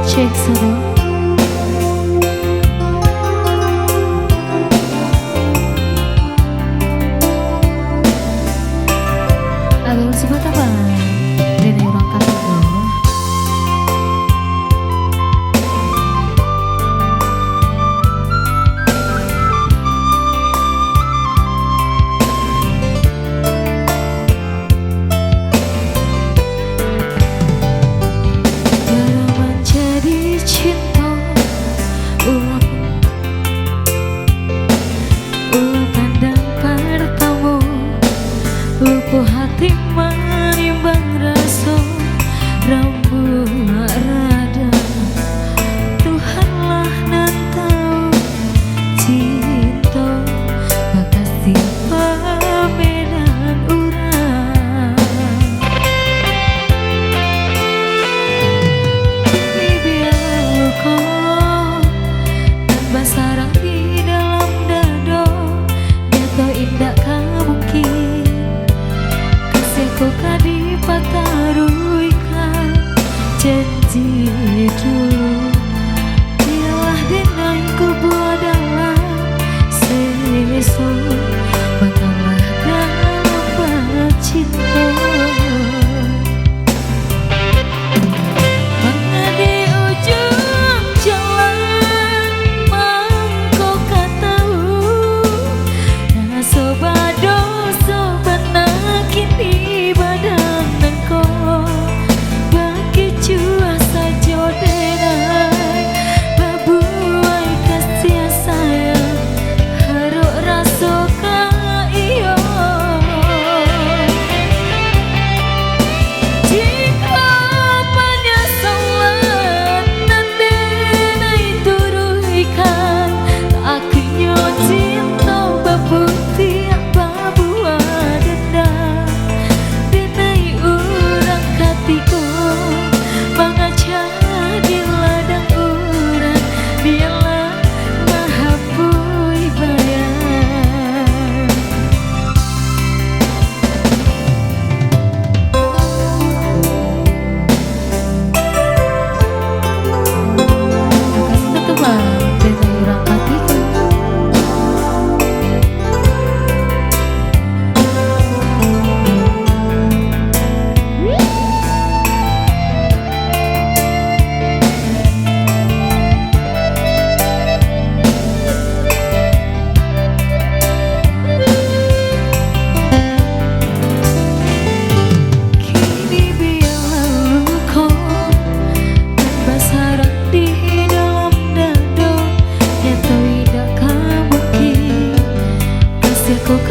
Cek solo. Abang sebut apa? Rene orang kafir. Lupuh hati menimbang rasa rambu rada. Tuhanlah nan tahu cinta makasih perbedaan urang. Ini biar luka tanpa sarang di dalam dada. Nyata indah mungkin kok dipataruikan janji dulu. Biarlah denaiku adalah sesuatu bakalah dalam cinta. Mana di ujung jalan mangko katahu rasa badoso benar kini kok